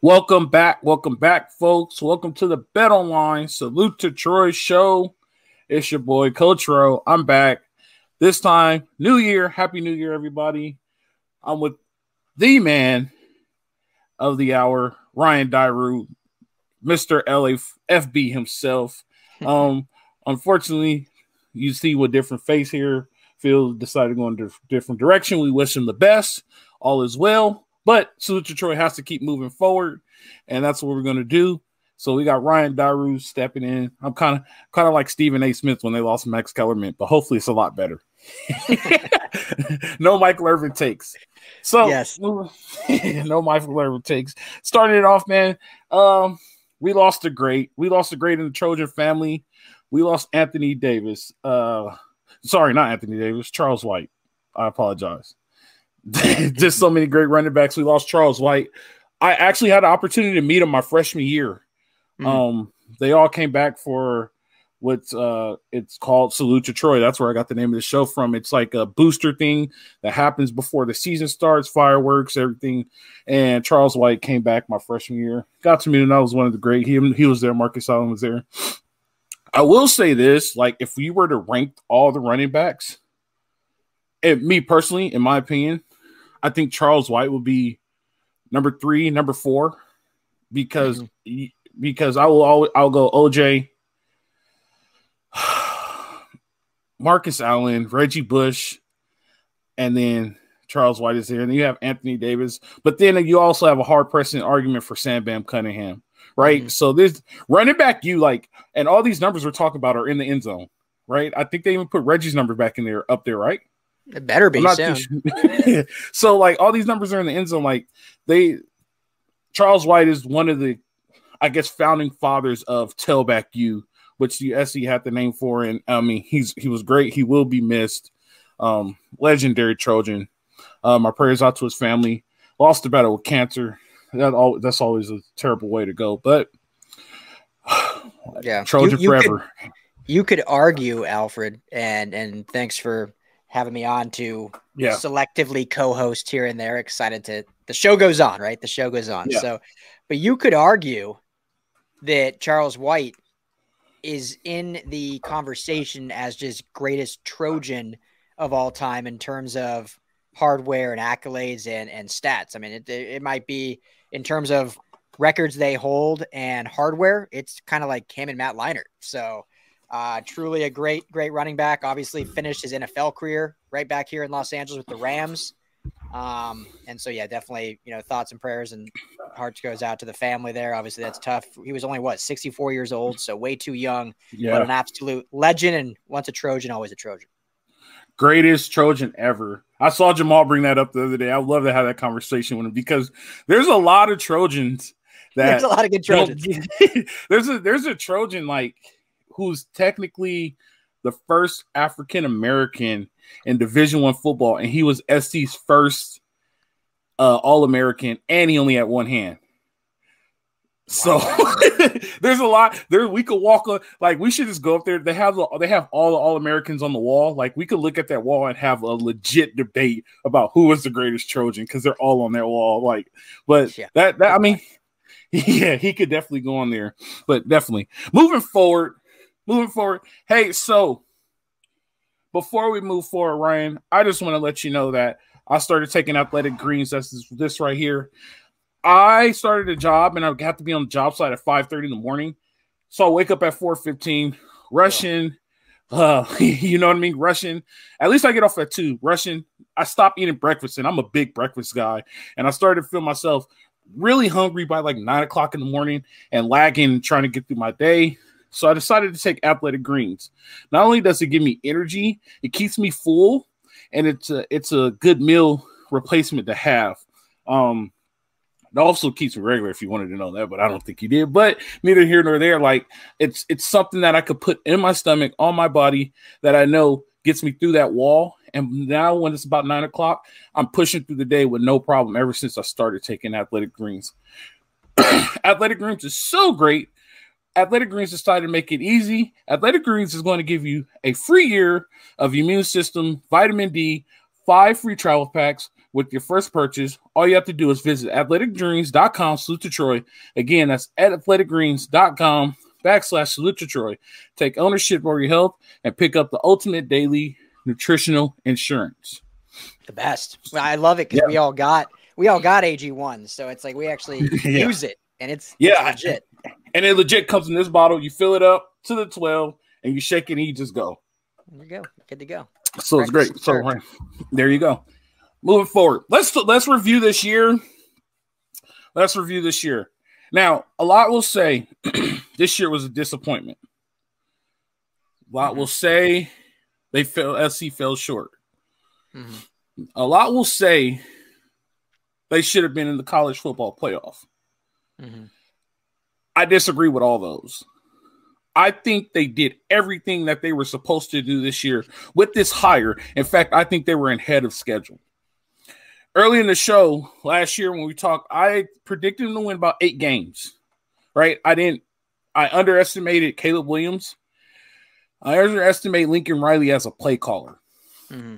Welcome back, folks. Welcome to the Bet Online Salute to Troy show. It's your boy Coach Rowe. I'm back. This time, New Year. Happy New Year, everybody. I'm with the man of the hour, Ryan Daru, Mr. LAFB himself. Unfortunately, you see with different face here. Phil decided to go in a different direction. We wish him the best. All is well. But Salute to Troy has to keep moving forward, and that's what we're going to do. So we got Ryan Daru stepping in. I'm kind of like Stephen A. Smith when they lost Max Kellerman, but hopefully it's a lot better. No Michael Irvin takes. So yes, no Michael Irvin takes. Starting it off, man. We lost a great. We lost a great in the Trojan family. We lost Anthony Davis. Sorry, not Anthony Davis. Charles White. I apologize. Just so many great running backs. We lost Charles White. I actually had the opportunity to meet him my freshman year. They all came back for what's it's called Salute to Troy. That's where I got the name of the show from. It's like a booster thing that happens before the season starts, fireworks, everything. And Charles White came back my freshman year. Got to meet him. That was one of the great. He was there. Marcus Allen was there. I will say this: like, if we were to rank all the running backs, and me personally, in my opinion, I think Charles White will be number 3, number 4, because I'll go OJ, Marcus Allen, Reggie Bush, and then Charles White is there. And then you have Anthony Davis, but then you also have a hard pressing argument for Sam Bam Cunningham, right? So this running back, and all these numbers we're talking about are in the end zone, right? I think they even put Reggie's number back in there, up there, right? It better be soon. So, like, all these numbers are in the end zone. Like, Charles White is one of the, I guess, founding fathers of tailback U, which the SC had the name for. And I mean, he was great. He will be missed. Legendary Trojan. My prayers out to his family. Lost the battle with cancer. That's always a terrible way to go. But yeah, Trojan forever. You could argue, Alfred, and thanks for having me on to selectively co-host here and there. Excited to the show goes on, right? The show goes on. Yeah. So, but you could argue that Charles White is in the conversation as just greatest Trojan of all time in terms of hardware and accolades and stats. I mean, it might be in terms of records they hold and hardware. It's kind of like him and Matt Leinart. So, truly a great running back. Obviously finished his NFL career right back here in Los Angeles with the Rams. And so, yeah, definitely, thoughts and prayers and hearts goes out to the family there. Obviously that's tough. He was only 64 years old. So way too young, but an absolute legend. And once a Trojan, always a Trojan. Greatest Trojan ever. I saw Jamal bring that up the other day. I would love to have that conversation with him because there's a lot of Trojans there's a lot of good Trojans. There's a Trojan who's technically the first African-American in Division I football, and he was SC's first All-American, and he only had one hand. So there's a lot there. We could walk we should just go up there. They have all the All-Americans on the wall. Like, we could look at that wall and have a legit debate about who was the greatest Trojan because they're all on that wall. I mean, yeah, he could definitely go on there. But definitely moving forward. Hey, so before we move forward, Ryan, I just want to let you know that I started taking athletic greens. That's this right here. I started a job, and I have to be on the job site at 5:30 in the morning. So I wake up at 4:15, rushing. You know what I mean? Rushing. At least I get off at 2. Rushing. I stopped eating breakfast, and I'm a big breakfast guy. And I started to feel myself really hungry by 9 o'clock in the morning and lagging, trying to get through my day. So I decided to take athletic greens. Not only does it give me energy, it keeps me full, and it's a good meal replacement to have. It also keeps me regular if you wanted to know that, but I don't think you did. But neither here nor there. It's something that I could put in my stomach, on my body, that I know gets me through that wall. And now when it's about 9 o'clock, I'm pushing through the day with no problem ever since I started taking athletic greens. Athletic greens is so great. Athletic Greens decided to make it easy. Athletic Greens is going to give you a free year of immune system, vitamin D, 5 free travel packs with your first purchase. All you have to do is visit athleticgreens.com, salute to Troy. Again, that's at athleticgreens.com/salute to Troy. Take ownership over your health and pick up the ultimate daily nutritional insurance. The best. Well, I love it because we all got AG1, so it's like we actually use it, and it's legit. And it legit comes in this bottle. You fill it up to the 12, and you shake it, and you just go. There you go. Good to go. So it's great. So there you go. Moving forward, let's review this year. Let's review this year. Now, a lot will say this year was a disappointment. A lot will say SC fell short. Mm-hmm. A lot will say they should have been in the college football playoff. Mm-hmm. I disagree with all those. I think they did everything that they were supposed to do this year with this hire. In fact, I think they were ahead of schedule. Early in the show last year when we talked, I predicted them to win about 8 games, right? I underestimated Caleb Williams. I underestimated Lincoln Riley as a play caller. Mm-hmm.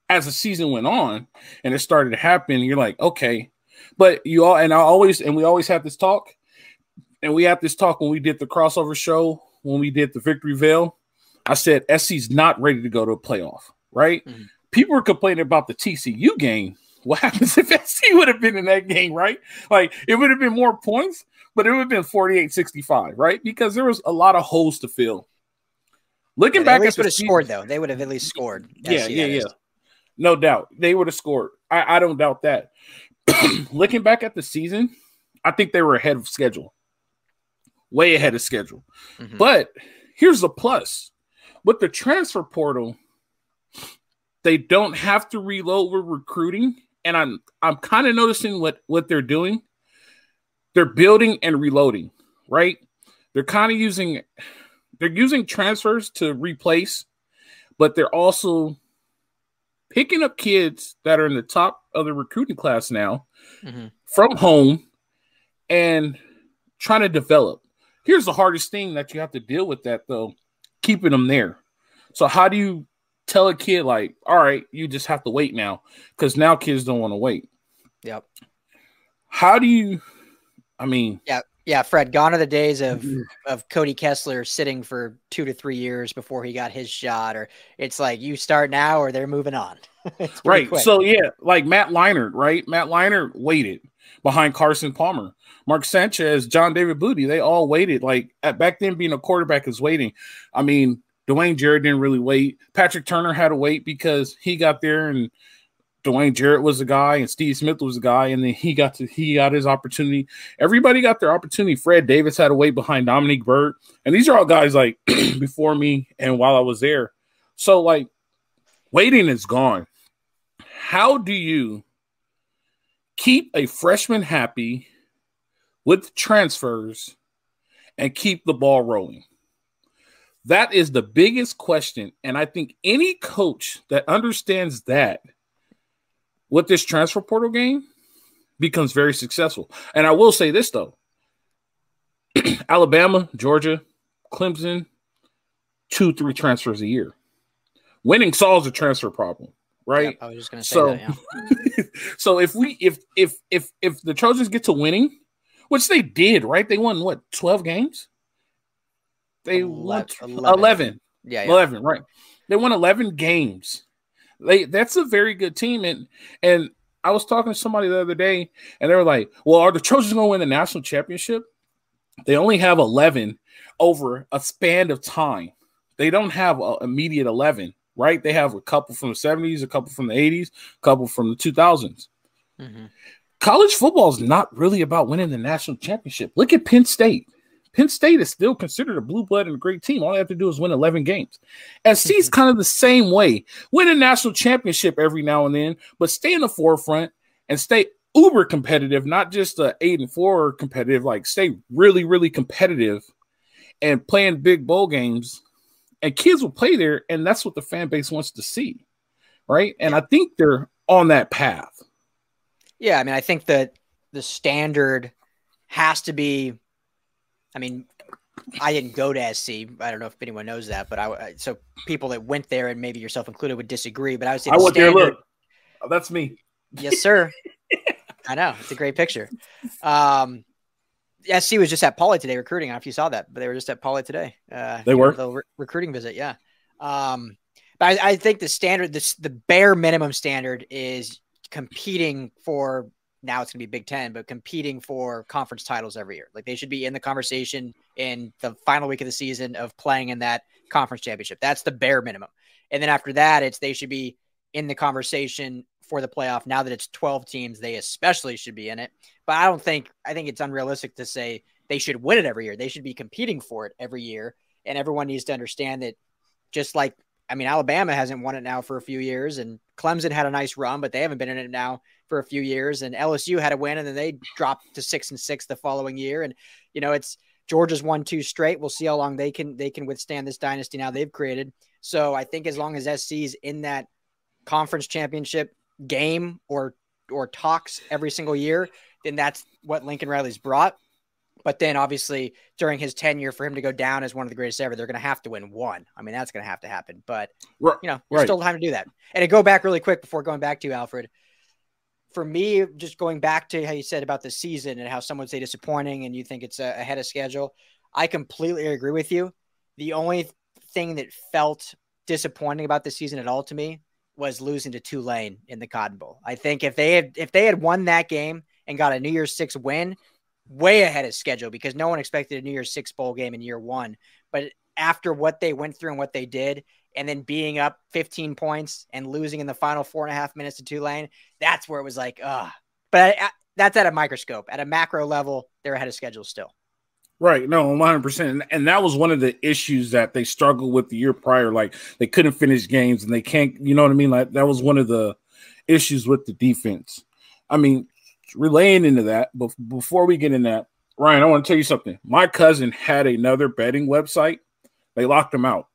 As the season went on and it started to happen, you're like, okay. But we always have this talk. And we had this talk when we did the crossover show, when we did the Victory Veil. I said SC's not ready to go to a playoff, right? Mm-hmm. People were complaining about the TCU game. What happens if SC would have been in that game, right? Like, it would have been more points, but it would have been 48-65, right? Because there was a lot of holes to fill. Looking back at the season, scored, though. They would have at least scored. Yeah. No doubt. They would have scored. I don't doubt that. Looking back at the season, I think they were ahead of schedule. Way ahead of schedule. Mm-hmm. But here's the plus. With the transfer portal, they don't have to reload with recruiting. And I'm kind of noticing what they're doing. They're building and reloading, right? They're kind of using transfers to replace, but they're also picking up kids that are in the top of the recruiting class now from home and trying to develop. Here's the hardest thing that you have to deal with that, though, keeping them there. So how do you tell a kid, like, all right, you just have to wait now? Because now kids don't want to wait. Yep. How do you – I mean – Yeah, Fred, gone are the days of Cody Kessler sitting for 2 to 3 years before he got his shot, or it's like you start now or they're moving on. Right. Quick. So, yeah, like Matt Leinart, right? Matt Leinart waited behind Carson Palmer. Mark Sanchez, John David Booty, they all waited. Like, back then, being a quarterback is waiting. I mean, Dwayne Jarrett didn't really wait. Patrick Turner had to wait because he got there and Dwayne Jarrett was the guy and Steve Smith was the guy, and then he got his opportunity. Everybody got their opportunity. Fred Davis had to wait behind Dominique Byrd. And these are all guys like before me and while I was there. So, like, waiting is gone. How do you keep a freshman happy with transfers and keep the ball rolling? That is the biggest question. And I think any coach that understands that with this transfer portal game becomes very successful. And I will say this, though. Alabama, Georgia, Clemson, 2-3 transfers a year. Winning solves the transfer problem, right? Yep, I was just going to say that, yeah. So if the Trojans get to winning, which they did, right? They won, what, 12 games? They won 11. Yeah, 11, right. They won 11 games. That's a very good team. And I was talking to somebody the other day, and they were like, well, are the Trojans going to win the national championship? They only have 11 over a span of time. They don't have an immediate 11, right? They have a couple from the 70s, a couple from the 80s, a couple from the 2000s. Mm-hmm. College football is not really about winning the national championship. Look at Penn State. Penn State is still considered a blue blood and a great team. All they have to do is win 11 games. SC is kind of the same way. Win a national championship every now and then, but stay in the forefront and stay uber competitive, not just 8-4 competitive, like stay really, really competitive and playing big bowl games. And kids will play there, and that's what the fan base wants to see, right? And I think they're on that path. Yeah, I mean, I think that the standard has to be, I mean, I didn't go to SC. I don't know if anyone knows that, but so people that went there, and maybe yourself included, would disagree. But I would say I went there. Look, oh, that's me. Yes, sir. I know, it's a great picture. SC was just at Poly today recruiting. I don't know if you saw that, but they were just at Poly today. They were the recruiting visit, yeah. But I think the standard, the bare minimum standard is competing for. Now it's going to be Big Ten, but competing for conference titles every year. Like they should be in the conversation in the final week of the season of playing in that conference championship. That's the bare minimum. And then after that, they should be in the conversation for the playoff. Now that it's 12 teams, they especially should be in it. But I think it's unrealistic to say they should win it every year. They should be competing for it every year. And everyone needs to understand that just like, Alabama hasn't won it now for a few years, and Clemson had a nice run, but they haven't been in it now for a few years. And LSU had a win, and then they dropped to 6-6 the following year. And it's Georgia's won 2 straight. We'll see how long they can withstand this dynasty now they've created. So I think as long as SC's in that conference championship game or talks every single year, then that's what Lincoln Riley's brought. But then obviously during his tenure, for him to go down as one of the greatest ever, they're going to have to win one. That's going to have to happen. But, there's still time to do that. And to go back really quick before going back to you, Alfred, for me, just going back to how you said about the season and how some would say disappointing and you think it's ahead of schedule, I completely agree with you. The only thing that felt disappointing about the season at all to me was losing to Tulane in the Cotton Bowl. I think if they had won that game and got a New Year's Six win, way ahead of schedule, because no one expected a New Year's Six bowl game in year one. But after what they went through and what they did, and then being up 15 points and losing in the final 4.5 minutes to Tulane, that's where it was like, But that's at a microscope. At a macro level, they're ahead of schedule still. Right. No, 100%. And that was one of the issues that they struggled with the year prior. Like they couldn't finish games and they can't, you know what I mean? Like that was one of the issues with the defense. Relaying into that, but before we get in that, Ryan, I want to tell you something. My cousin had another betting website. They locked him out.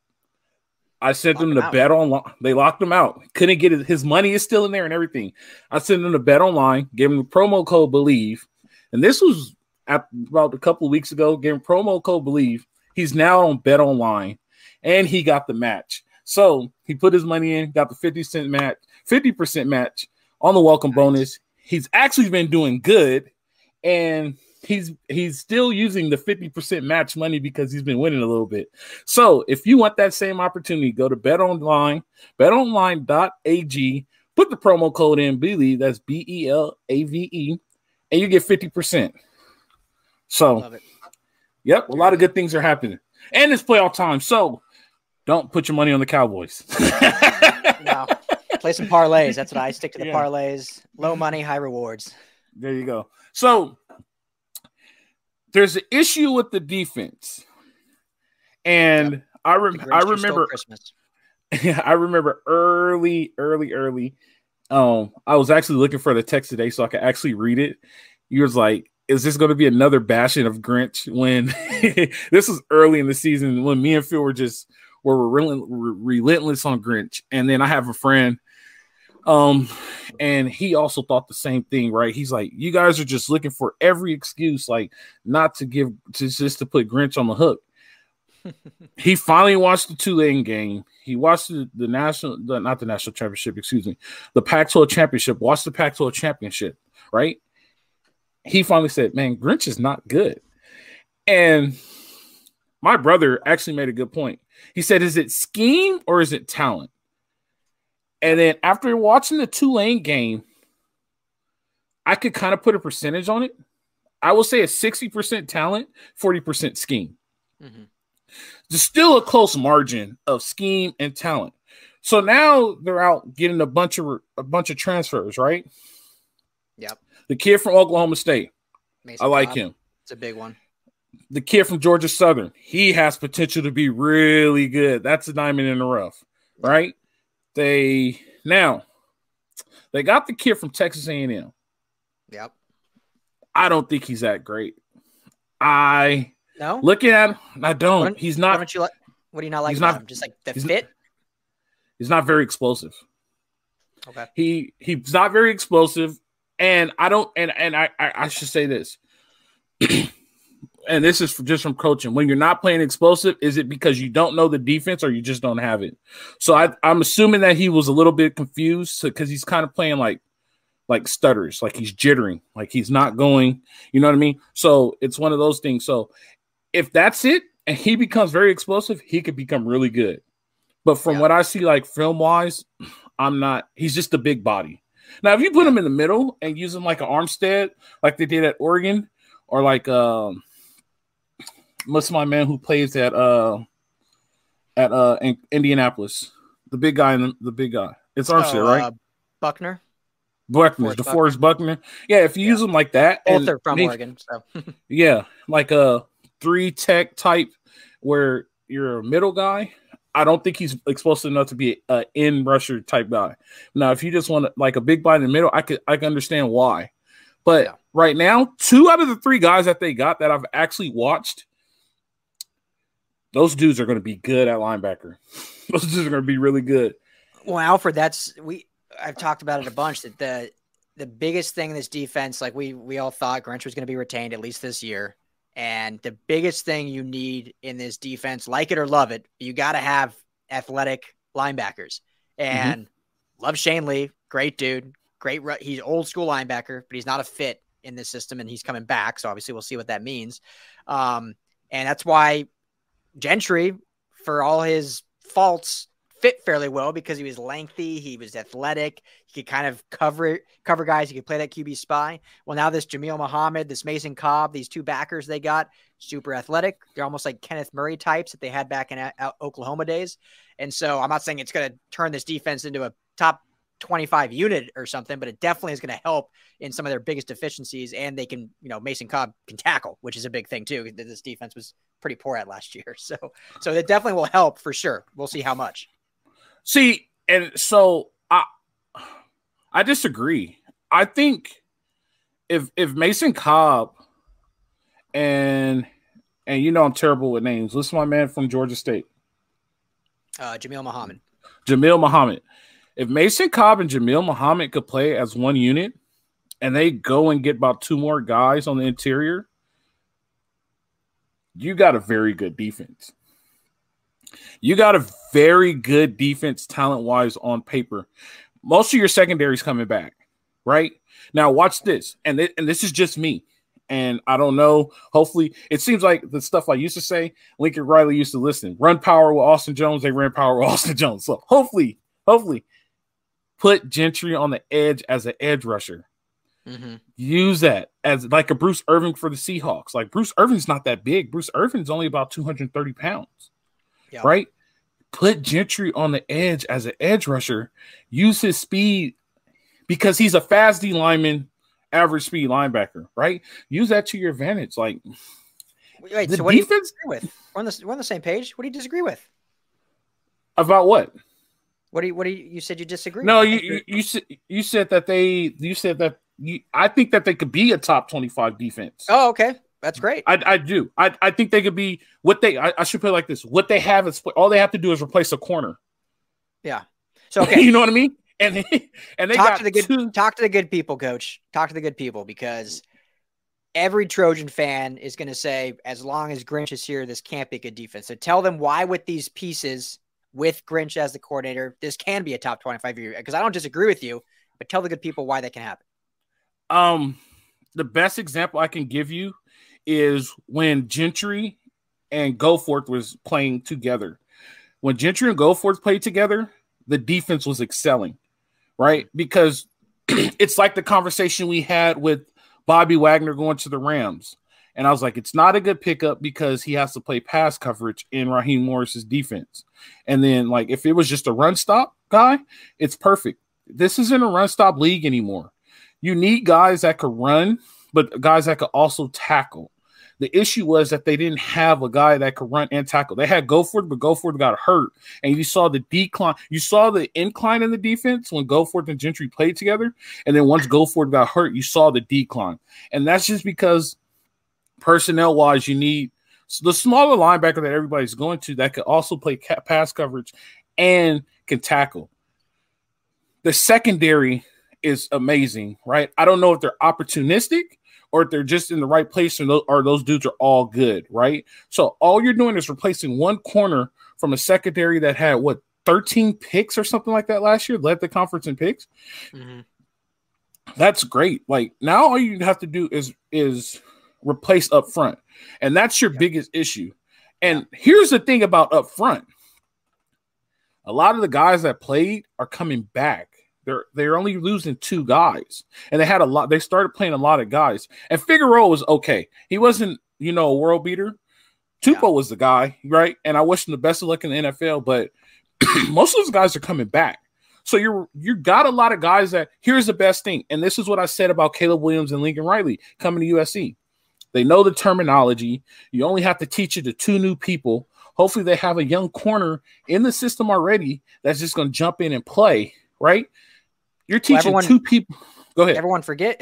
I sent them to bet online. They locked him out. Couldn't get it. His money is still in there and everything. I sent them to bet online, gave him the promo code BELIEVE. And this was about a couple of weeks ago, gave him promo code BELIEVE. He's now on bet online and he got the match. So he put his money in, got the 50% match on the welcome bonus. He's actually been doing good, and he's still using the 50% match money because he's been winning a little bit. So if you want that same opportunity, go to betonline, betonline.ag, put the promo code in BELIEVE, that's BELAVE, and you get 50%. So, yep, a lot of good things are happening. And it's playoff time, so don't put your money on the Cowboys. No. Play some parlays. That's what I stick to, the parlays. Low money, high rewards. There you go. So there's an issue with the defense. And I remember Christmas. I remember early. I was actually looking for the text today so I could actually read it. You was like, is this going to be another bashing of Grinch when this was early in the season when me and Phil were relentless on Grinch. And then I have a friend, and he also thought the same thing, right? He's like, you guys are just looking for every excuse, like not to to put Grinch on the hook. He finally watched the Tulane game. He watched the Pac-12 championship, watched the Pac-12 championship, right? He finally said, man, Grinch is not good. And my brother actually made a good point. He said, is it scheme or is it talent? And then after watching the Tulane game, I could kind of put a percentage on it. I will say a 60% talent, 40% scheme. Mm-hmm. There's still a close margin of scheme and talent. So now they're out getting a bunch of transfers, right? Yep. The kid from Oklahoma State, I like him. It's a big one. The kid from Georgia Southern, he has potential to be really good. That's a diamond in the rough, right? They got the kid from Texas A&M. Yep. I don't think he's that great. No? Looking at him, I don't. He's not. What do you not like about him? Just like the fit? He's not very explosive. Okay. He's not very explosive. And I don't, and I should say this. and this is just from coaching, when you're not playing explosive, is it because you don't know the defense or you just don't have it? So I'm assuming that he was a little bit confused because he's kind of playing like stutters, like he's jittering, like he's not going, you know what I mean? So it's one of those things. So if that's it and he becomes very explosive, he could become really good. But from what I see, like film-wise, he's just a big body. Now, if you put him in the middle and use him like an Armstead, like they did at Oregon, or like what's my man who plays at in Indianapolis, the big guy, it's Armstead, right? Buckner, DeForest Buckner. Yeah, if you use him like that, both are from Oregon, so yeah, like a 3-tech type where you're a middle guy. I don't think he's explosive enough to be an in rusher type guy. Now, if you just want like a big body in the middle, I can understand why. But right now, 2 out of the 3 guys that they got that I've actually watched, those dudes are going to be good at linebacker. Those dudes are going to be really good. Well, Alfred, I've talked about it a bunch, that the biggest thing in this defense, like we all thought Grinch was going to be retained at least this year. And the biggest thing you need in this defense, like it or love it, you got to have athletic linebackers. And love Shane Lee, great dude, he's old school linebacker, but he's not a fit in this system, and he's coming back. So obviously we'll see what that means. And that's why Gentry, for all his faults, fit fairly well because he was lengthy, he was athletic, he could kind of cover guys, he could play that QB spy. Well, now this Jamil Muhammad, this Mason Cobb, these 2 backers they got, super athletic. They're almost like Kenneth Murray types that they had back in Oklahoma days. And so I'm not saying it's going to turn this defense into a top 25 unit or something, but it definitely is going to help in some of their biggest deficiencies. And they can, Mason Cobb can tackle, which is a big thing too. This defense was pretty poor at last year. So it definitely will help for sure. We'll see how much. See, and so I disagree. I think if Mason Cobb and I'm terrible with names. Listen to my man from Georgia State. Jamil Muhammad. If Mason Cobb and Jamil Muhammad could play as one unit and they go and get about 2 more guys on the interior, you got a very good defense. You got a very good defense talent-wise on paper. Most of your secondary's coming back, right? Now, watch this. And this is just me. And I don't know. Hopefully, it seems like the stuff I used to say, Lincoln Riley used to listen. Run power with Austin Jones. They ran power with Austin Jones. So hopefully, put Gentry on the edge as an edge rusher. Use that as like a Bruce Irvin for the Seahawks. Like Bruce Irvin's not that big. Bruce Irvin's only about 230 pounds. Right? Put Gentry on the edge as an edge rusher. Use his speed because he's a fast D lineman, average speed linebacker, right? Use that to your advantage. Like, wait, so what defense, do you disagree with? We're on the same page. What do you disagree with? About what? What do you said you disagree? No, you said that I think that they could be a top 25 defense. Oh, okay. That's great. I do. I think they could be I should put it like this. What they have is all they have to do is replace a corner. Yeah. So okay. You know what I mean? And they talk to the good people, coach. Talk to the good people, because every Trojan fan is going to say, as long as Grinch is here, this can't be a good defense. So tell them why with these pieces, with Grinch as the coordinator, this can be a top 25 year. Because I don't disagree with you, but tell the good people why that can happen. The best example I can give you is when Gentry and Goforth was playing together. When Gentry and Goforth played together, the defense was excelling, right? Because it's like the conversation we had with Bobby Wagner going to the Rams. And I was like, it's not a good pickup because he has to play pass coverage in Raheem Morris's defense. And then, like, if it was just a run stop guy, it's perfect. This isn't a run stop league anymore. You need guys that could run, but guys that could also tackle. The issue was that they didn't have a guy that could run and tackle. They had Goforth, but Goforth got hurt. And you saw the decline. You saw the incline in the defense when Goforth and Gentry played together. And then once Goforth got hurt, you saw the decline. And that's just because personnel-wise, you need the smaller linebacker that everybody's going to that could also play pass coverage and can tackle. The secondary is amazing, right? I don't know if they're opportunistic or if they're just in the right place, or those dudes are all good, right? So all you're doing is replacing one corner from a secondary that had 13 picks or something like that last year, led the conference in picks. Mm-hmm. That's great. Like, now all you have to do is replace up front, and that's your biggest issue. And here's the thing about up front: a lot of the guys that played are coming back. They're only losing 2 guys, and they had a lot. They started playing a lot of guys, and Figueroa was okay. He wasn't, a world beater. Tupou was the guy, right? And I wish him the best of luck in the NFL, but most of those guys are coming back. So you got a lot of guys that, here's the best thing, and this is what I said about Caleb Williams and Lincoln Riley coming to USC. They know the terminology. You only have to teach it to 2 new people. Hopefully they have a young corner in the system already that's just going to jump in and play, right? You're teaching 2 people. Go ahead. Everyone forgets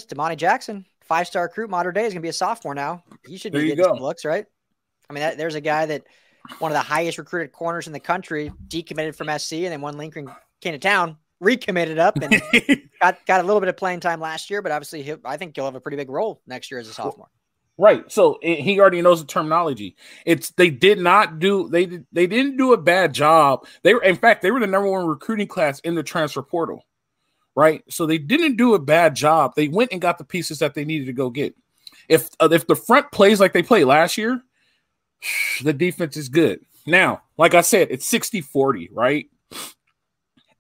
Damani Jackson, 5-star recruit, modern day, is going to be a sophomore now. He should be getting some looks, right? I mean, there's a guy that one of the highest recruited corners in the country, decommitted from SC, and then when Lincoln came to town, recommitted up and got a little bit of playing time last year, but obviously I think he'll have a pretty big role next year as a sophomore. Right. So he already knows the terminology. They didn't do a bad job. They were the #1 recruiting class in the transfer portal. Right. So they didn't do a bad job. They went and got the pieces that they needed to go get. If the front plays like they played last year, the defense is good. Now, like I said, it's 60-40, right?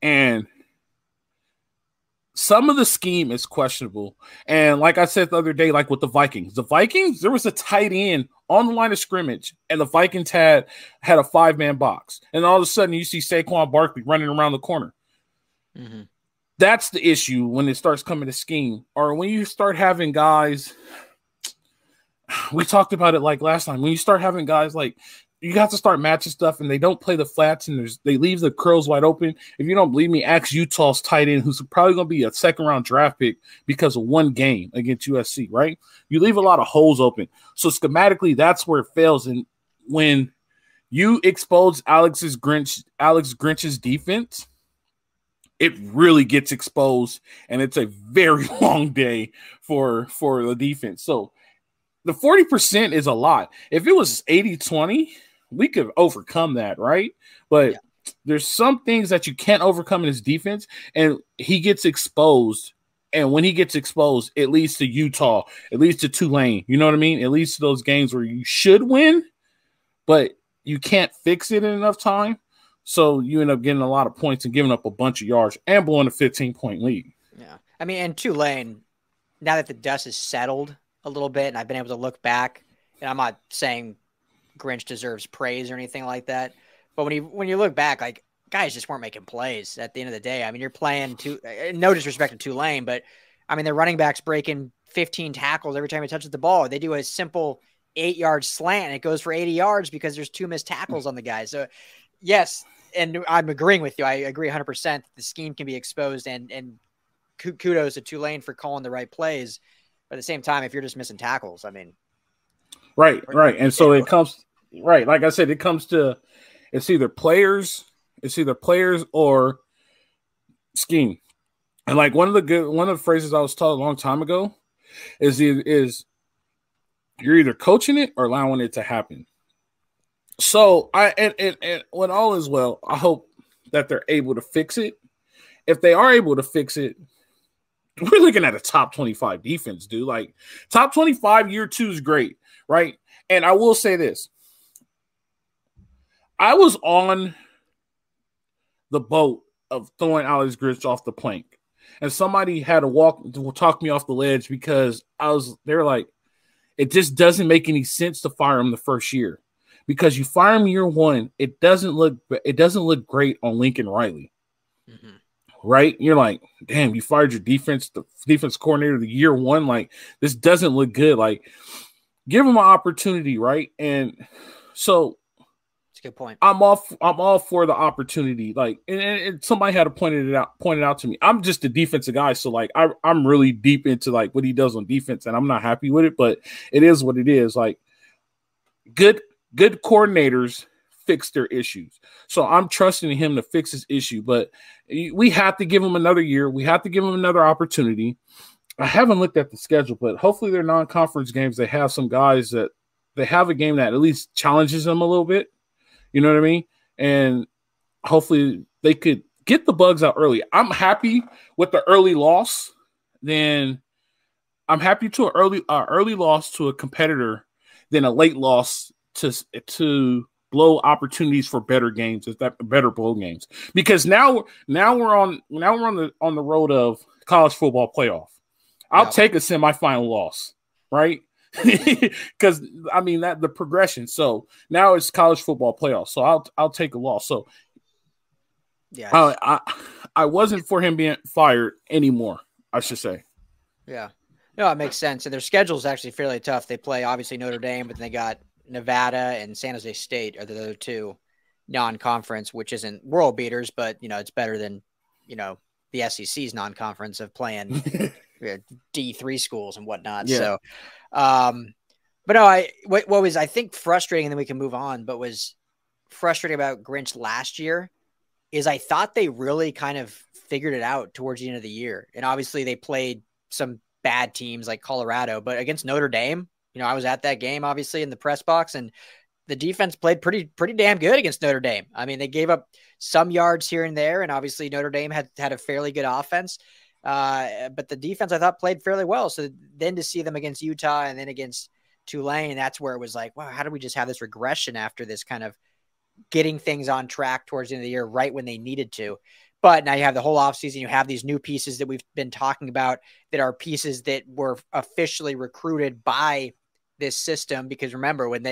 And some of the scheme is questionable. And like I said the other day, like with the Vikings, there was a tight end on the line of scrimmage, and the Vikings had a 5-man box. And all of a sudden you see Saquon Barkley running around the corner. Mm-hmm. That's the issue when it starts coming to scheme, or when you start having guys. We talked about it like last time. When you start having guys, like, you have to start matching stuff, and they don't play the flats, and they leave the curls wide open. If you don't believe me, ask Utah's tight end, who's probably going to be a 2nd-round draft pick because of one game against USC, right? You leave a lot of holes open. So schematically, that's where it fails. And when you expose Alex Grinch's defense, it really gets exposed, and it's a very long day for the defense. So the 40% is a lot. If it was 80-20, we could overcome that, right? But there's some things that you can't overcome in his defense, and he gets exposed. And when he gets exposed, it leads to Utah. It leads to Tulane. You know what I mean? It leads to those games where you should win, but you can't fix it in enough time. So you end up getting a lot of points and giving up a bunch of yards and blowing a 15-point lead. Yeah. I mean, and Tulane, now that the dust is settled a little bit and I've been able to look back, and I'm not saying Grinch deserves praise or anything like that, but when you look back, like, guys just weren't making plays at the end of the day. I mean, you're playing no disrespect to Tulane, but I mean, their running backs breaking 15 tackles every time he touches the ball. They do a simple 8-yard slant and it goes for 80 yards because there's 2 missed tackles on the guy. So yes, and I'm agreeing with you. I agree 100%. The scheme can be exposed, and kudos to Tulane for calling the right plays. But at the same time, if you're just missing tackles, I mean, right. And so it comes right. Like I said, it comes to it's either players or scheme. And like one of the phrases I was taught a long time ago is you're either coaching it or allowing it to happen. So and when all is well, I hope that they're able to fix it. If they are able to fix it, we're looking at a top 25 defense, dude. Like, top 25 year 2 is great, right? And I will say this. I was on the boat of throwing Alex Grinch off the plank, and somebody had to talk me off the ledge because they're like, it just doesn't make any sense to fire him the first year. Because you fire him year 1, it doesn't look great on Lincoln Riley. Mm-hmm. Right? You're like, damn, you fired your the defense coordinator the year 1. Like, this doesn't look good. Like, give him an opportunity, right? And so it's a good point. I'm all for the opportunity. Like, and somebody had to point it out to me. I'm just a defensive guy, so like I'm really deep into like what he does on defense, and I'm not happy with it, but it is what it is. Like, good coordinators fix their issues. So I'm trusting him to fix his issue, but we have to give him another year. We have to give him another opportunity. I haven't looked at the schedule, but hopefully their non-conference games, they have some guys that they have a game that at least challenges them a little bit. You know what I mean? And hopefully they could get the bugs out early. I'm happy with the early loss. Then I'm happy to an early loss to a competitor than a late loss to blow opportunities for better games, better bowl games. Because now we're on the road of college football playoff. I'll take a semifinal loss, right? Because I mean that the progression. So now it's college football playoff. So I'll take a loss. So yeah, I wasn't for him being fired anymore, I should say. Yeah, no, it makes sense. And their schedule is actually fairly tough. They play obviously Notre Dame, but then they got Nevada and San Jose State are the other two non-conference, which isn't world beaters, but it's better than the SEC's non-conference of playing D3 schools and whatnot. Yeah. So, but no, what was I think frustrating, and then we can move on, but was frustrating about Grinch last year is I thought they really kind of figured it out towards the end of the year. And obviously they played some bad teams like Colorado, but against Notre Dame, I was at that game, obviously in the press box, and the defense played pretty damn good against Notre Dame. I mean, they gave up some yards here and there, and obviously Notre Dame had a fairly good offense. But the defense, I thought, played fairly well. So then to see them against Utah and then against Tulane, that's where it was like, wow, how did we just have this regression after this kind of getting things on track towards the end of the year, right when they needed to? But now you have the whole offseason. You have these new pieces that we've been talking about that are pieces that were officially recruited by this system. Because remember, when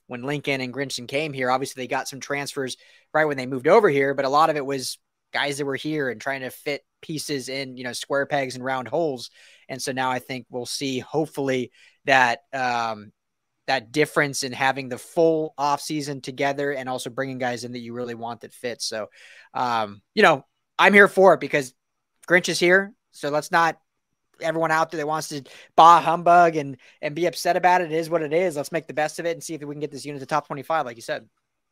Lincoln and Grinchen came here, obviously they got some transfers right when they moved over here, but a lot of it was guys that were here and trying to fit pieces in, square pegs and round holes. And so now I think we'll see, hopefully, that that difference in having the full off season together and also bringing guys in that you really want that fit. So, I'm here for it because Grinch is here. So let's not, everyone out there that wants to bah humbug and be upset about it. It is what it is. Let's make the best of it and see if we can get this unit to top 25, like you said.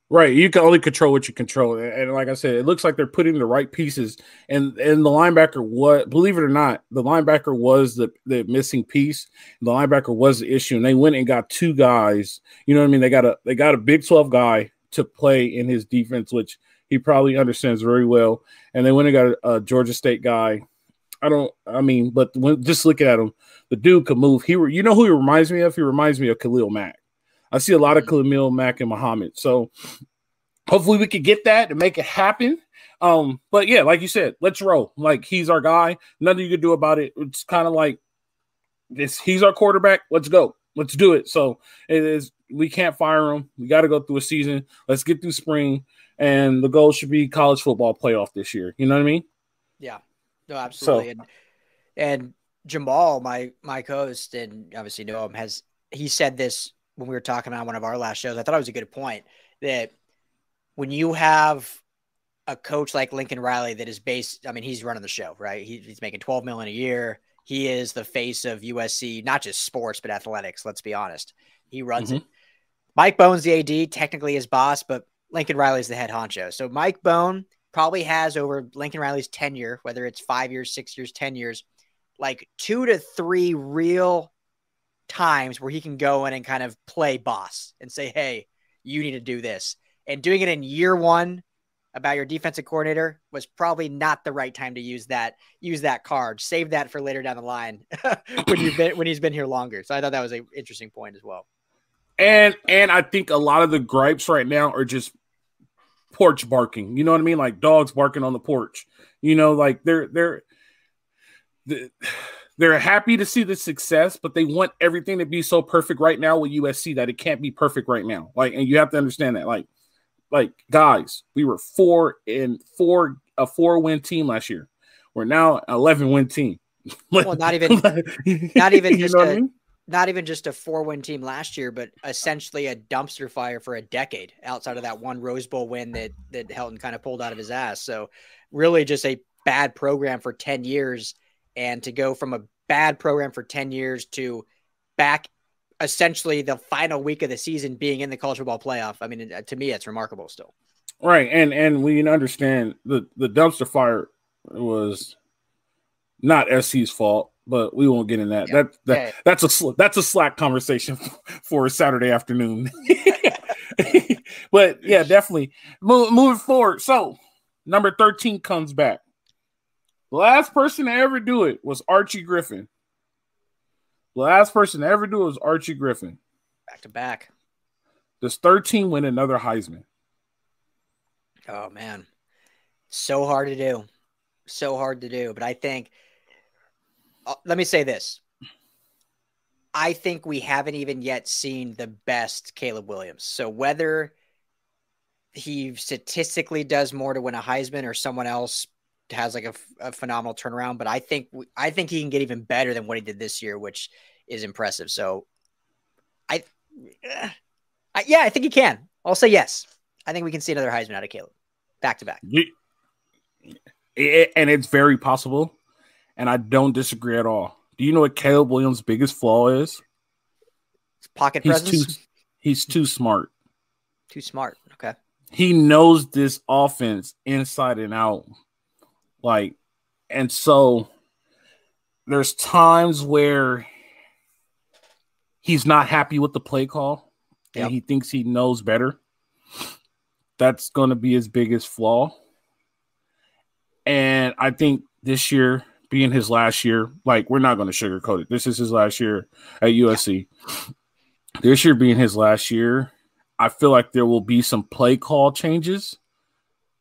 Right. You can only control what you control. And like I said, it looks like they're putting the right pieces. And the linebacker, believe it or not, the linebacker was the missing piece. The linebacker was the issue. And they went and got two guys. You know what I mean? They got a Big 12 guy to play in his defense, which he probably understands very well. And they went and got a Georgia State guy. But just looking at him, the dude could move. Who he reminds me of? He reminds me of Khalil Mack. I see a lot of Khalil Mack and Muhammad. So hopefully we could get that and make it happen. But yeah, like you said, let's roll. Like, he's our guy. Nothing you can do about it. It's kind of like this. He's our quarterback. Let's go. Let's do it. So we can't fire him. We got to go through a season. Let's get through spring. And the goal should be college football playoff this year. You know what I mean? Yeah. No, absolutely. So, and Jamal, my co-host, and obviously know him, he said this when we were talking on one of our last shows. I thought it was a good point that when you have a coach like Lincoln Riley that is based, he's running the show, right? He's making $12 million a year. He is the face of USC, not just sports, but athletics. Let's be honest. He runs it. Mike Bohn's the AD, technically his boss, but Lincoln Riley's the head honcho. So Mike Bohn probably has, over Lincoln Riley's tenure, whether it's 5 years, 6 years, 10 years, like 2 to 3 real times where he can go in and kind of play boss and say, hey, you need to do this. And doing it in year one about your defensive coordinator was probably not the right time to use that card. Save that for later down the line when he's been here longer. So I thought that was an interesting point as well. And I think a lot of the gripes right now are just porch barking. You know what I mean? Like dogs barking on the porch. Like they're happy to see the success, but they want everything to be so perfect right now with USC that it can't be perfect right now. Like, and you have to understand that. Like guys, we were a 4-win team last year. We're now 11-win team. Well, not even just not even just a 4-win team last year, but essentially a dumpster fire for a decade outside of that one Rose Bowl win that Helton kind of pulled out of his ass. So really just a bad program for 10 years. And to go from a bad program for 10 years to back essentially the final week of the season being in the college football playoff. To me, it's remarkable still. Right. And we understand the dumpster fire was not SC's fault. but we won't get in that. That's a Slack conversation for a Saturday afternoon. But yeah, definitely moving forward. So number 13 comes back. The last person to ever do it was Archie Griffin. Back to back. Does 13 win another Heisman? Oh man, so hard to do. But I think, let me say this. I think we haven't even yet seen the best Caleb Williams. So whether he statistically does more to win a Heisman or someone else has like a phenomenal turnaround, but I think he can get even better than what he did this year, which is impressive. So I think he can. I'll say yes. I think we can see another Heisman out of Caleb back to back. And it's very possible, and I don't disagree at all. Do you know what Caleb Williams' biggest flaw is? Pocket presence? He's too smart. Too smart. Okay. He knows this offense inside and out. And so there's times where he's not happy with the play call and he thinks he knows better. That's going to be his biggest flaw. And I think this year being his last year, we're not going to sugarcoat it. This is his last year at USC. This year being his last year, I feel like there will be some play call changes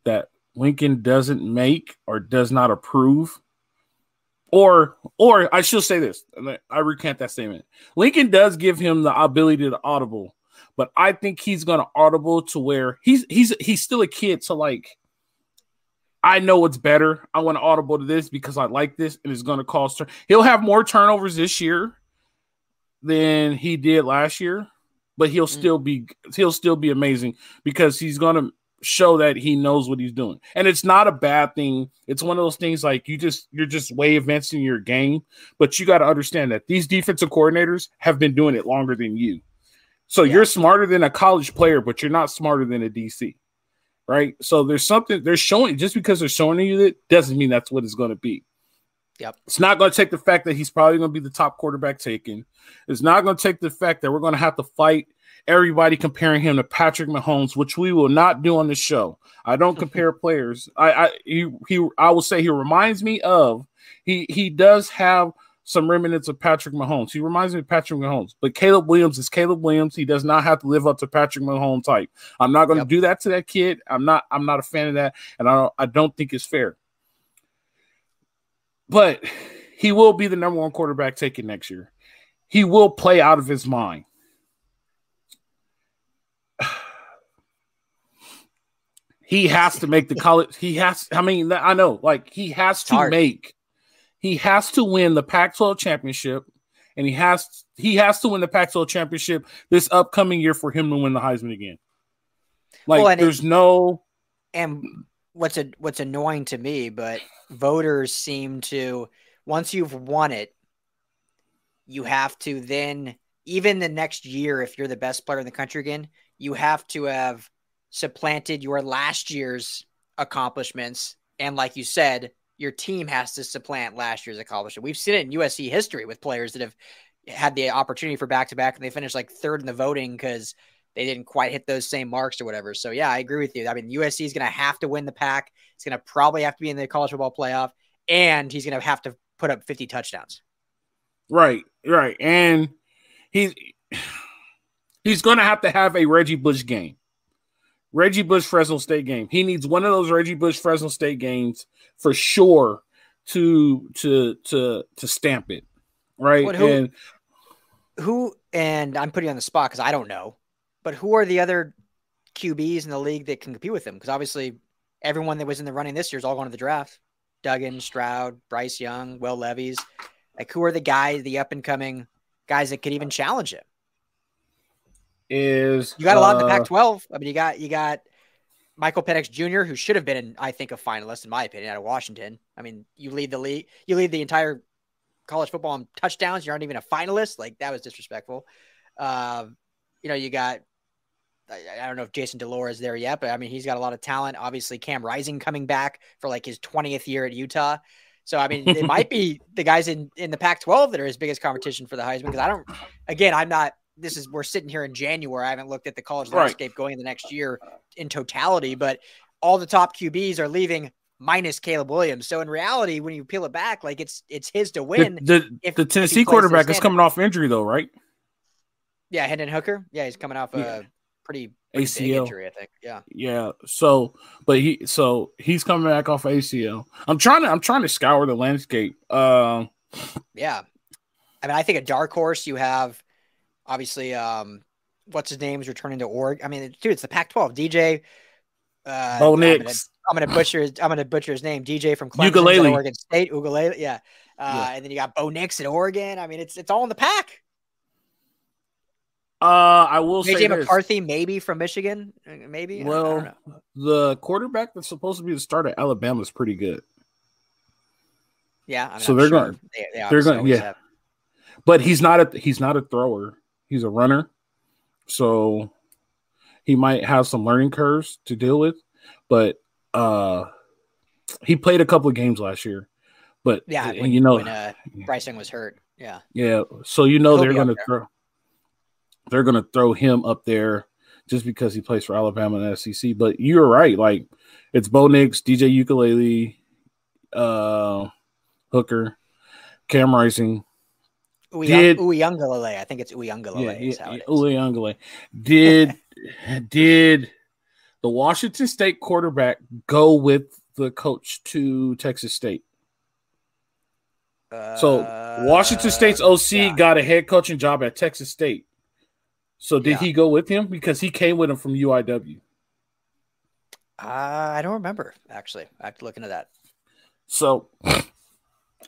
that Lincoln doesn't make or does not approve. Or I should say this. I recant that statement. Lincoln does give him the ability to audible, but I think he's going to audible to where he's still a kid. So I know what's better. I want to audible to this because I like this, and it's going to cost her. He'll have more turnovers this year than he did last year, but he'll still be amazing because he's going to show that he knows what he's doing. And it's not a bad thing. It's one of those things you're just way advancing your game, but you got to understand that these defensive coordinators have been doing it longer than you. So you're smarter than a college player, but you're not smarter than a DC. Right. So there's something they're showing, just because they're showing you that doesn't mean that's what it's going to be. Yep. It's not going to take the fact that he's probably going to be the top quarterback taken. It's not going to take the fact that we're going to have to fight everybody comparing him to Patrick Mahomes, which we will not do on the show. I don't compare players. I will say he reminds me of, he does have some remnants of Patrick Mahomes. He reminds me of Patrick Mahomes, but Caleb Williams is Caleb Williams. He does not have to live up to Patrick Mahomes type. I'm not going to do that to that kid. I'm not a fan of that, and I don't think it's fair. But he will be the number one quarterback taken next year. He will play out of his mind. He has to make the college. He has to win the Pac-12 championship, and he has to win the Pac-12 championship this upcoming year for him to win the Heisman again. And what's annoying to me, but voters seem to, once you've won it, you have to then, even the next year, if you're the best player in the country again, you have to have supplanted your last year's accomplishments. And like you said, your team has to supplant last year's accomplishment. We've seen it in USC history with players that have had the opportunity for back-to-back, and they finished third in the voting because they didn't quite hit those same marks or whatever. So yeah, I agree with you. I mean, USC is going to have to win the Pac. It's going to probably have to be in the college football playoff, and he's going to have to put up 50 touchdowns. Right. And he's going to have a Reggie Bush game. Reggie Bush Fresno State game. He needs one of those Reggie Bush Fresno State games for sure to stamp it. Right. And I'm putting you on the spot because I don't know, but who are the other QBs in the league that can compete with him? Because obviously everyone that was in the running this year is all going to the draft. Duggan, Stroud, Bryce Young, Will Levis. Who are the guys, the up and coming guys that could even challenge him? You got a lot in the Pac-12. I mean, you got Michael Penix Jr., who should have been, I think, a finalist in my opinion out of Washington. I mean, you lead the league, you lead the entire college football in touchdowns. You aren't even a finalist. That was disrespectful. You got, I don't know if Jason Delora is there yet, but I mean, he's got a lot of talent. Obviously, Cam Rising coming back for his 20th year at Utah. So, I mean, it might be the guys in the Pac-12 that are his biggest competition for the Heisman. Because we're sitting here in January. I haven't looked at the college landscape going in the next year in totality, but all the top QBs are leaving minus Caleb Williams. So in reality, when you peel it back, like it's his to win. The Tennessee quarterback is coming off injury though, right? Yeah, Hendon Hooker. Yeah, he's coming off a pretty ACL big injury, I think. Yeah. Yeah. So he's coming back off ACL. I'm trying to scour the landscape. Yeah. I mean, I think a dark horse you have obviously what's his name is returning to Oregon. I mean, dude, it's the Pac-12. DJ Bo Nix. I'm gonna butcher his name. DJ from Clemson, Oregon State. Ukulele. Yeah. And then you got Bo Nix at Oregon. I mean, it's all in the pack. I will say JJ McCarthy, maybe from Michigan, maybe. Well, the quarterback that's supposed to be the starter at Alabama is pretty good. Yeah, I mean, so they're going. They're going. Yeah, but he's not a thrower. He's a runner, so he might have some learning curves to deal with. But he played a couple of games last year. But yeah, when Bryce Young was hurt. Yeah. Yeah. So they're going to throw. They're going to throw him up there just because he plays for Alabama and SEC. But you're right. Like, it's Bo Nix, DJ Ukulele, Hooker, Cam Rising. Uiagalelei. I think it's Uiagalelei. Yeah, Uiagalelei. Did the Washington State quarterback go with the coach to Texas State? So Washington State's OC got a head coaching job at Texas State. So did he go with him? Because he came with him from UIW. I don't remember, actually. I have to look into that. So,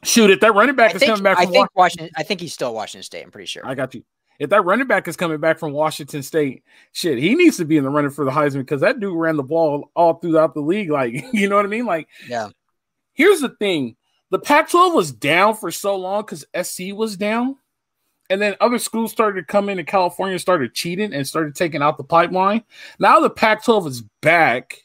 shoot, if that running back is coming back from Washington, I think he's still Washington State, I'm pretty sure. I got you. If that running back is coming back from Washington State, shit, he needs to be in the running for the Heisman because that dude ran the ball all throughout the league. Like, you know what I mean? Like, yeah. Here's the thing. The Pac-12 was down for so long because SC was down. And then other schools started to come in and California started cheating and started taking out the pipeline. Now the Pac-12 is back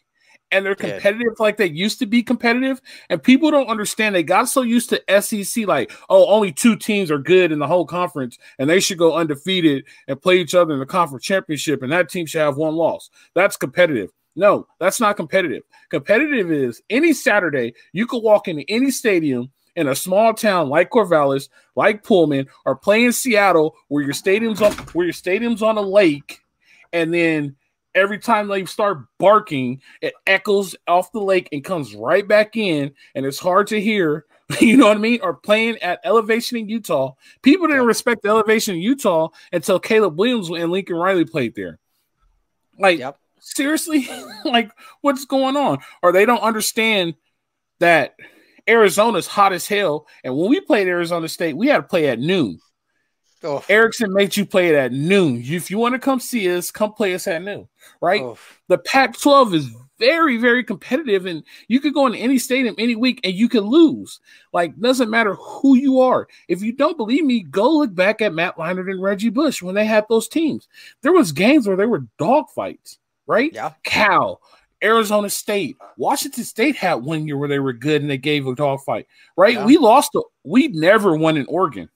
and they're competitive like they used to be competitive. And people don't understand. They got so used to SEC, like, oh, only 2 teams are good in the whole conference and they should go undefeated and play each other in the conference championship. And that team should have 1 loss. That's competitive. No, that's not competitive. Competitive is any Saturday, you could walk into any stadium in a small town like Corvallis, like Pullman, or play in Seattle where your stadium's on a lake, and then every time they start barking, it echoes off the lake and comes right back in, and it's hard to hear. You know what I mean? Or playing at Elevation in Utah. People didn't respect the Elevation in Utah until Caleb Williams and Lincoln Riley played there. Like, seriously? Like, what's going on? Or they don't understand that Arizona's hot as hell, and when we played Arizona State, we had to play at noon. Oh. Erickson made you play it at noon. If you want to come see us, come play us at noon, right? Oh. The Pac-12 is very, very competitive, and you could go into any stadium any week, and you could lose. Like, doesn't matter who you are. If you don't believe me, go look back at Matt Leinart and Reggie Bush when they had those teams. There was games where they were dogfights, right? Yeah. Cal, Arizona State, Washington State had 1 year where they were good and they gave a dogfight, right? Yeah. We never won in Oregon.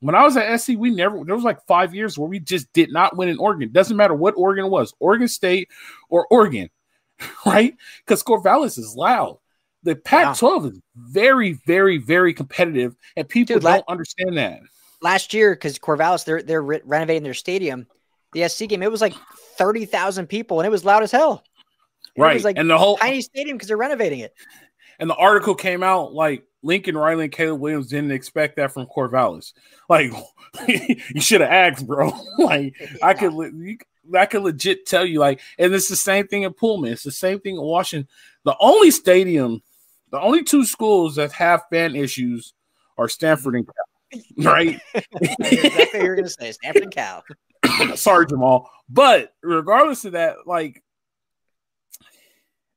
When I was at SC, there was like 5 years where we just did not win in Oregon. Doesn't matter what Oregon was, Oregon State or Oregon, right? Because Corvallis is loud. The Pac-12 is very, very, very competitive, and people don't understand that. Last year, because Corvallis, they're renovating their stadium, the SC game, it was like 30,000 people, and it was loud as hell. Right. It was like and the whole tiny stadium because they're renovating it. And the article came out like Lincoln Riley and Caleb Williams didn't expect that from Corvallis. Like, you should have asked, bro. Like, I could legit tell you, like, and it's the same thing in Pullman. It's the same thing in Washington. The only 2 schools that have fan issues are Stanford and Cal, right? Exactly what you're going to say, Stanford and Cal. Sorry, Jamal. But regardless of that, like,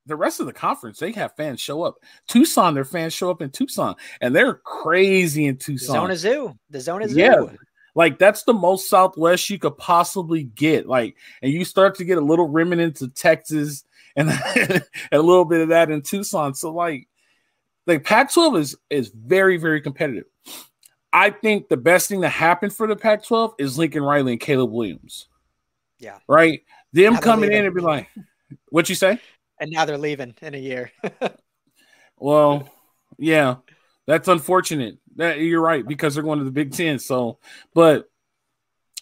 the rest of the conference, they have fans show up. Tucson, their fans show up in Tucson, and they're crazy in Tucson. The Zona Zoo. Yeah, like that's the most Southwest you could possibly get. Like, and you start to get a little remnant to Texas and a little bit of that in Tucson. So, like, like Pac-12 is very, very competitive. I think the best thing that happened for the Pac-12 is Lincoln Riley and Caleb Williams. Yeah. Right? Them coming in and be like, what you say? And now they're leaving in a year. Well, yeah, that's unfortunate. That you're right, because they're going to the Big Ten. So, but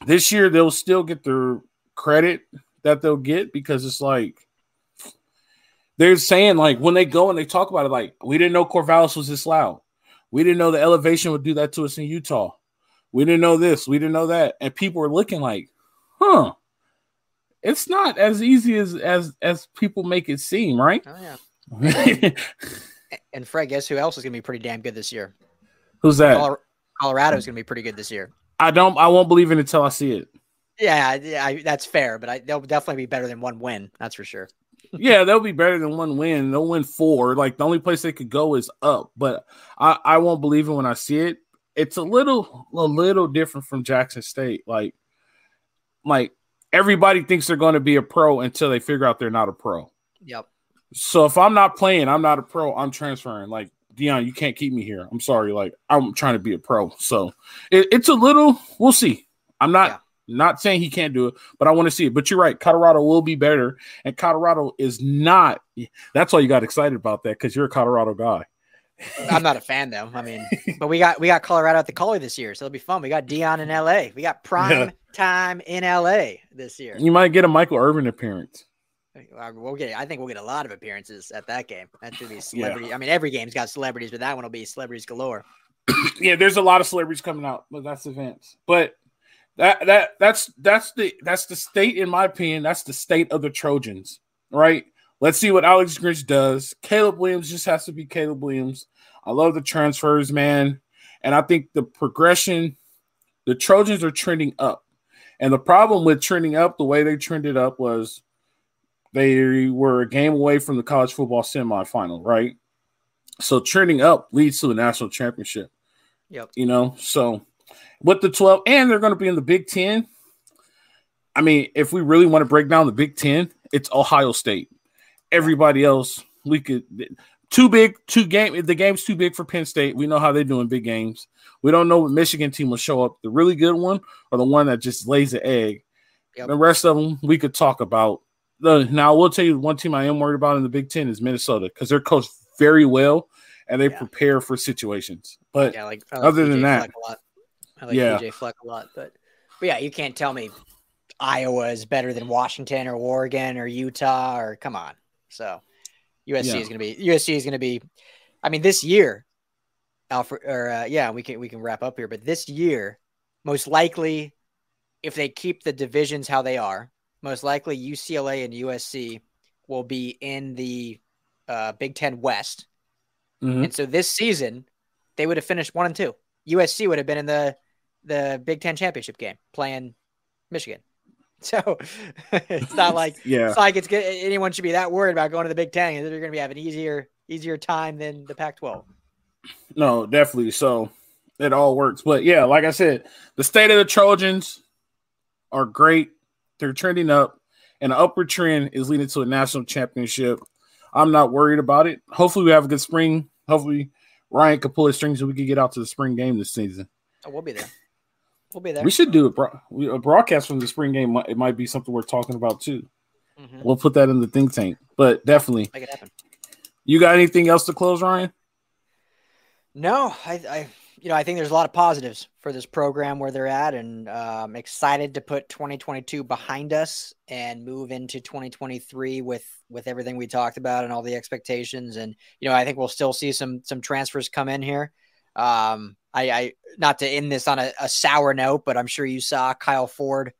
this year they'll still get their credit that they'll get, because it's like they're saying, like, when they go and they talk about it, like, we didn't know Corvallis was this loud. We didn't know the elevation would do that to us in Utah. We didn't know this. We didn't know that. And people were looking like, huh, it's not as easy as people make it seem, right? Oh, yeah. And Fred, guess who else is going to be pretty damn good this year? Who's that? Colorado is going to be pretty good this year. I won't believe it until I see it. Yeah, that's fair, but they'll definitely be better than one win. That's for sure. Yeah, they'll be better than one win. They'll win 4. Like, the only place they could go is up, but I won't believe it when I see it. It's a little different from Jackson State. Like everybody thinks they're going to be a pro until they figure out they're not a pro. Yep. So if I'm not playing, I'm not a pro, I'm transferring. Like, Deion, you can't keep me here. I'm sorry. Like, I'm trying to be a pro. So it's a little, we'll see. I'm not saying he can't do it, but I want to see it. But you're right. Colorado will be better. And Colorado is not. That's why you got excited about that, because you're a Colorado guy. I'm not a fan, though. I mean, but we got Colorado at the Collar this year, so it'll be fun. We got Deion in LA. We got prime time in LA this year. You might get a Michael Irvin appearance. I think we'll get a lot of appearances at that game. That should be celebrity. Yeah. I mean, every game's got celebrities, but that one will be celebrities galore. Yeah, there's a lot of celebrities coming out, but that's events. But that's the state, in my opinion. That's the state of the Trojans, right? Let's see what Alex Grinch does. Caleb Williams just has to be Caleb Williams. I love the transfers, man. And I think the progression, the Trojans are trending up. And the problem with trending up, the way they trended up, was they were a game away from the college football semifinal, right? So trending up leads to a national championship. Yep. You know, so with the 12, and they're going to be in the Big Ten. I mean, if we really want to break down the Big Ten, it's Ohio State. Everybody else, we could the game's too big for Penn State. We know how they do in big games. We don't know what Michigan team will show up, the really good one or the one that just lays the egg. Yep. The rest of them we could talk about. Now, I will tell you one team I am worried about in the Big Ten is Minnesota, because they're coached very well and they prepare for situations. But I like other than that, I like DJ Fleck a lot. But yeah, you can't tell me Iowa is better than Washington or Oregon or Utah, or come on. So USC is going to be. I mean, this year, Alfred, or we can wrap up here. But this year, most likely, if they keep the divisions how they are, most likely UCLA and USC will be in the Big Ten West. Mm-hmm. And so this season, they would have finished 1-2. USC would have been in the Big Ten championship game playing Michigan. So it's not like anyone should be that worried about going to the Big Ten. They're going to be having easier time than the Pac-12. No, definitely. So it all works. But yeah, like I said, the state of the Trojans are great. They're trending up, and an upward trend is leading to a national championship. I'm not worried about it. Hopefully we have a good spring. Hopefully Ryan can pull his strings so we can get out to the spring game this season. Oh, we'll be there. We'll be there. We should do a broadcast from the spring game. It might be something we're talking about too. Mm-hmm. We'll put that in the think tank. But definitely, make it happen. You got anything else to close, Ryan? No, I think there's a lot of positives for this program where they're at, and I'm excited to put 2022 behind us and move into 2023 with everything we talked about and all the expectations. And I think we'll still see some transfers come in here. I not to end this on a sour note, but I'm sure you saw Kyle Ford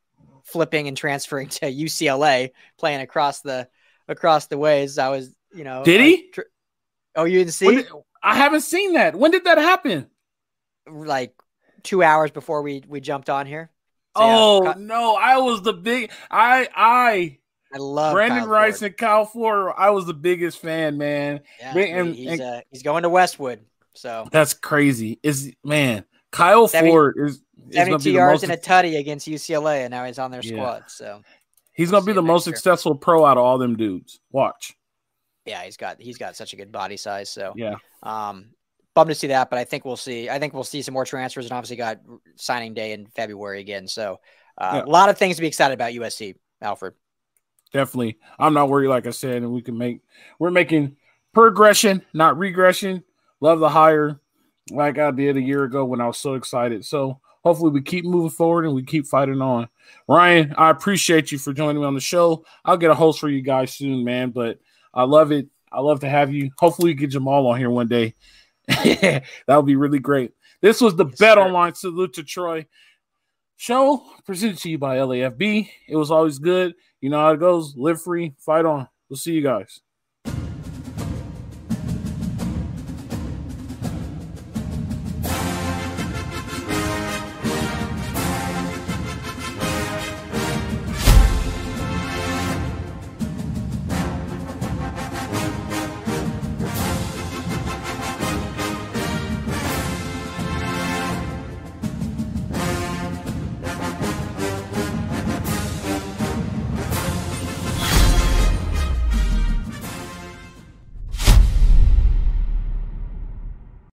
flipping and transferring to UCLA, playing across the ways. I was, did he? Oh, you didn't see? I haven't seen that. When did that happen? Like 2 hours before we jumped on here. So, no, I was the big. I love Brandon Kyle Rice Ford. And Kyle Ford. I was the biggest fan, man. Yeah, he's going to Westwood. So that's crazy. Kyle Ford is 72 yards and a tutty against UCLA, and now he's on their squad. So he's going to be the most successful pro out of all them dudes. Watch. Yeah, he's got such a good body size. So yeah, bummed to see that, but I think we'll see some more transfers, and obviously got signing day in February again. So a lot of things to be excited about USC, Alfred. Definitely. I'm not worried, like I said, and we're making progression, not regression. Love the hire like I did a year ago when I was so excited. So hopefully we keep moving forward and we keep fighting on. Ryan, I appreciate you for joining me on the show. I'll get a host for you guys soon, man, but I love it. I love to have you. Hopefully we get Jamal on here one day. That would be really great. This was the Bet Online Salute to Troy show presented to you by LAFB. It was always good. You know how it goes. Live free, fight on. We'll see you guys.